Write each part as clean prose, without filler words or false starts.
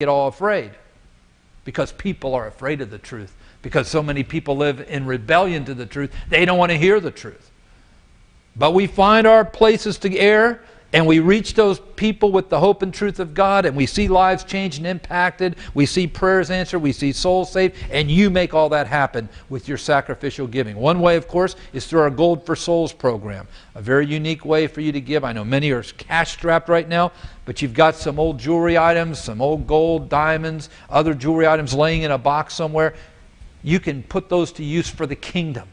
get all afraid because people are afraid of the truth. Because so many people live in rebellion to the truth, they don't want to hear the truth. But we find our places to err, and we reach those people with the hope and truth of God, and we see lives changed and impacted. We see prayers answered. We see souls saved. And you make all that happen with your sacrificial giving. One way, of course, is through our Gold for Souls program. A very unique way for you to give. I know many are cash-strapped right now, but you've got some old jewelry items, some old gold, diamonds, other jewelry items laying in a box somewhere. You can put those to use for the kingdom.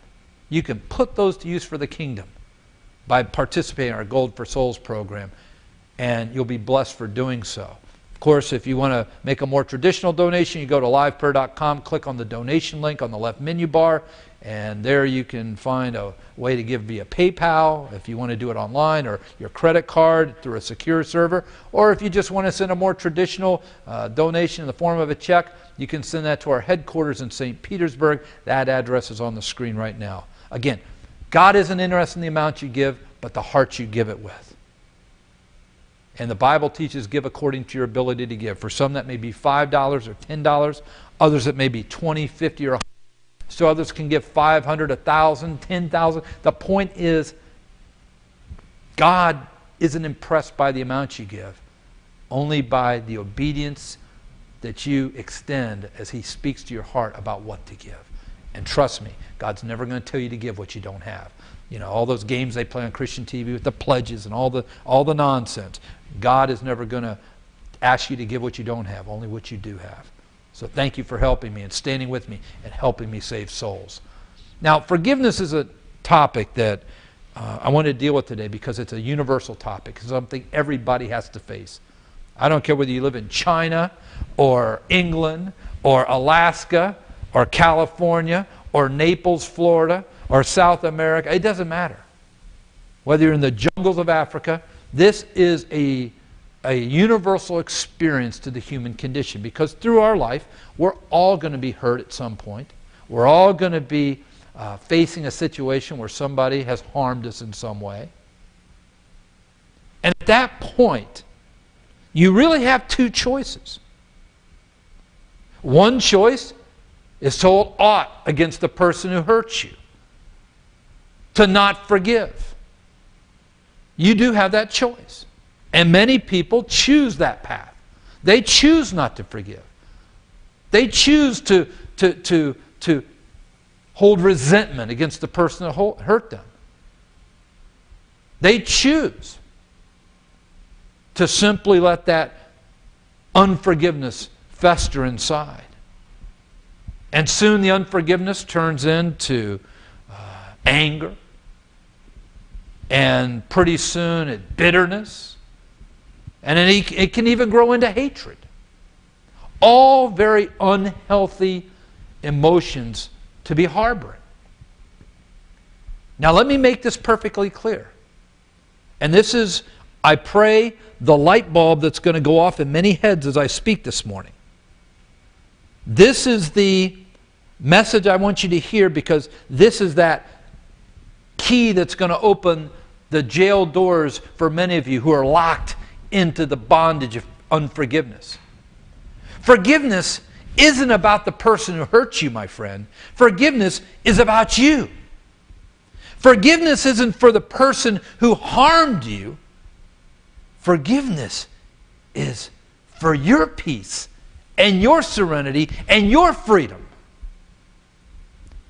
You can put those to use for the kingdom by participating in our Gold for Souls program, and you'll be blessed for doing so. Of course, if you want to make a more traditional donation, you go to LivePrayer.com, click on the donation link on the left menu bar, and there you can find a way to give via PayPal if you want to do it online, or your credit card through a secure server, or if you just want to send a more traditional donation in the form of a check, you can send that to our headquarters in St. Petersburg. That address is on the screen right now. Again, God isn't interested in the amount you give, but the heart you give it with. And the Bible teaches give according to your ability to give. For some that may be $5 or $10. Others it may be $20, $50, or $100. So others can give $500, $1,000, $10,000. The point is, God isn't impressed by the amount you give, only by the obedience that you extend as He speaks to your heart about what to give. And trust me, God's never going to tell you to give what you don't have. You know, all those games they play on Christian TV with the pledges and all the nonsense. God is never going to ask you to give what you don't have, only what you do have. So thank you for helping me and standing with me and helping me save souls. Now, forgiveness is a topic that I want to deal with today because it's a universal topic. It's something everybody has to face. I don't care whether you live in China or England or Alaska or California or Naples, Florida, or South America. It doesn't matter. Whether you're in the jungles of Africa, this is a universal experience to the human condition, because through our life, we're all going to be hurt at some point. We're all going to be facing a situation where somebody has harmed us in some way. And at that point, you really have two choices. One choice is to hold aught against the person who hurts you, to not forgive. You do have that choice. And many people choose that path. They choose not to forgive. They choose to hold resentment against the person that hurt them. They choose to simply let that unforgiveness fester inside. And soon the unforgiveness turns into anger. And pretty soon it's bitterness. And then it can even grow into hatred. All very unhealthy emotions to be harboring. Now let me make this perfectly clear. And this is, I pray, the light bulb that's going to go off in many heads as I speak this morning. This is the message I want you to hear, because this is that key that's going to open the jail doors for many of you who are locked into the bondage of unforgiveness. Forgiveness isn't about the person who hurt you, my friend. Forgiveness is about you. Forgiveness isn't for the person who harmed you. Forgiveness is for your peace and your serenity and your freedom.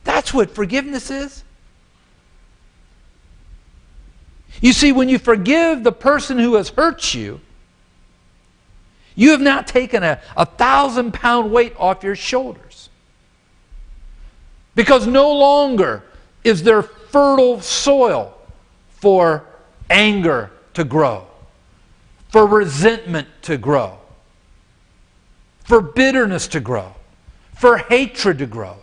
That's what forgiveness is. You see, when you forgive the person who has hurt you, you have now taken a 1,000-pound weight off your shoulders. Because no longer is there fertile soil for anger to grow, for resentment to grow, for bitterness to grow, for hatred to grow.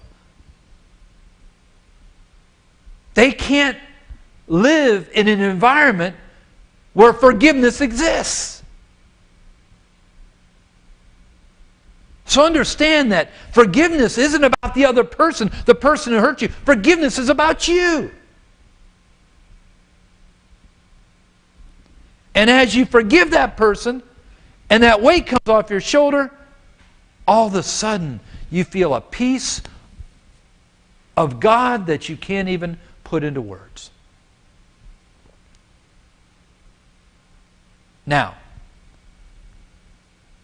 They can't live in an environment where forgiveness exists. So understand that forgiveness isn't about the other person, the person who hurt you. Forgiveness is about you. And as you forgive that person and that weight comes off your shoulder, all of a sudden you feel a peace of God that you can't even put into words. Now,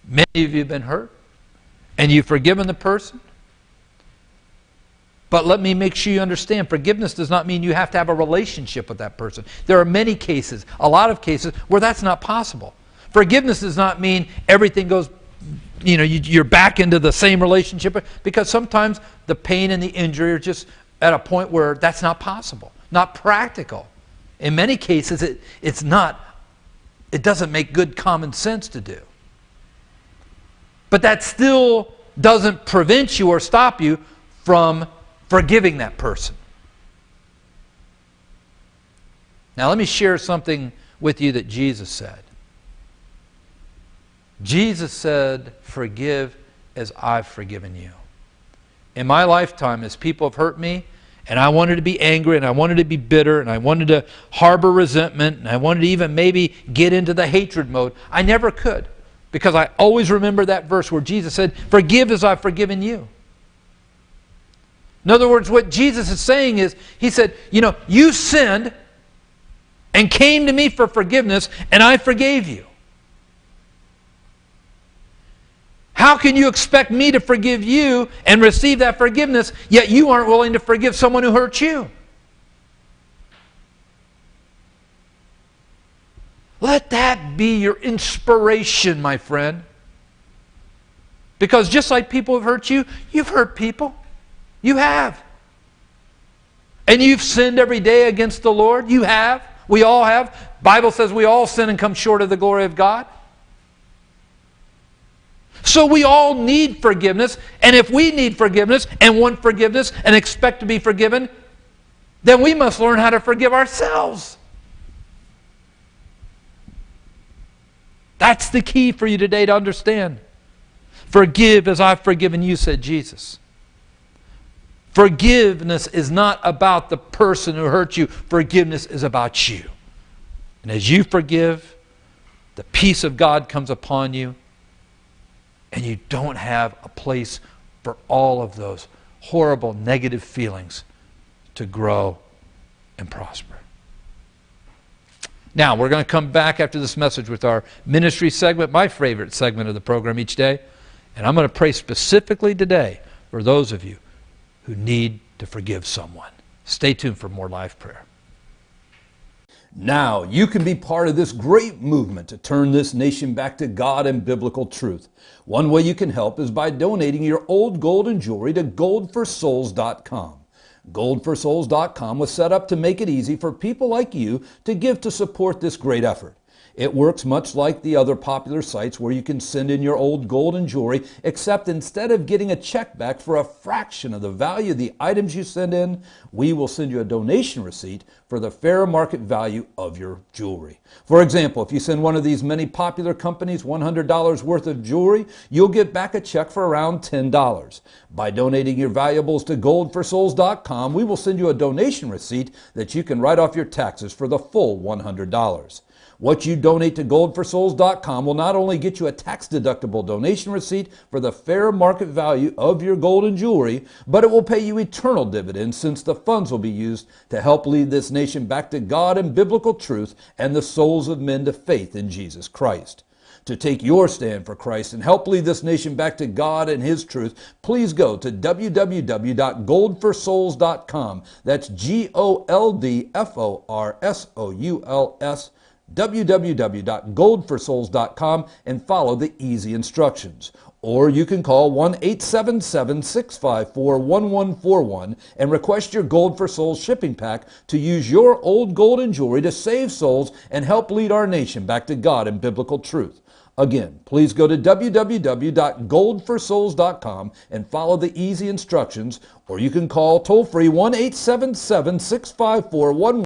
many of you have been hurt, and you've forgiven the person. But let me make sure you understand, forgiveness does not mean you have to have a relationship with that person. There are many cases, a lot of cases, where that's not possible. Forgiveness does not mean everything goes, you're back into the same relationship, because sometimes the pain and the injury are just at a point where that's not possible, not practical. In many cases, it doesn't make good common sense to do. But that still doesn't prevent you or stop you from forgiving that person. Now let me share something with you that Jesus said. Jesus said, "Forgive as I've forgiven you." In my lifetime, as people have hurt me, and I wanted to be angry, and I wanted to be bitter, and I wanted to harbor resentment, and I wanted to even maybe get into the hatred mode, I never could. Because I always remember that verse where Jesus said, "Forgive as I've forgiven you." In other words, what Jesus is saying is, He said, you sinned and came to me for forgiveness, and I forgave you. How can you expect me to forgive you and receive that forgiveness, yet you aren't willing to forgive someone who hurt you? Let that be your inspiration, my friend. Because just like people have hurt you, you've hurt people. You have. And you've sinned every day against the Lord. You have. We all have. The Bible says we all sin and come short of the glory of God. So we all need forgiveness. And if we need forgiveness and want forgiveness and expect to be forgiven, then we must learn how to forgive ourselves. That's the key for you today to understand. Forgive as I've forgiven you, said Jesus. Forgiveness is not about the person who hurt you. Forgiveness is about you. And as you forgive, the peace of God comes upon you, and you don't have a place for all of those horrible negative feelings to grow and prosper. Now, we're going to come back after this message with our ministry segment, my favorite segment of the program each day. And I'm going to pray specifically today for those of you who need to forgive someone. Stay tuned for more live prayer. Now you can be part of this great movement to turn this nation back to God and biblical truth. One way you can help is by donating your old gold and jewelry to goldforsouls.com. Goldforsouls.com was set up to make it easy for people like you to give to support this great effort. It works much like the other popular sites where you can send in your old gold and jewelry, except instead of getting a check back for a fraction of the value of the items you send in, we will send you a donation receipt for the fair market value of your jewelry. For example, if you send one of these many popular companies $100 worth of jewelry, you'll get back a check for around $10. By donating your valuables to goldforsouls.com, we will send you a donation receipt that you can write off your taxes for the full $100. What you donate to goldforsouls.com will not only get you a tax-deductible donation receipt for the fair market value of your gold and jewelry, but it will pay you eternal dividends, since the funds will be used to help lead this nation back to God and biblical truth and the souls of men to faith in Jesus Christ. To take your stand for Christ and help lead this nation back to God and His truth, please go to www.goldforsouls.com. That's GOLDFORSOULS. www.goldforsouls.com and follow the easy instructions. Or you can call 1-877-654-1141 and request your Gold for Souls shipping pack to use your old gold and jewelry to save souls and help lead our nation back to God and biblical truth. Again, please go to www.goldforsouls.com and follow the easy instructions, or you can call toll-free 1-877-654-1141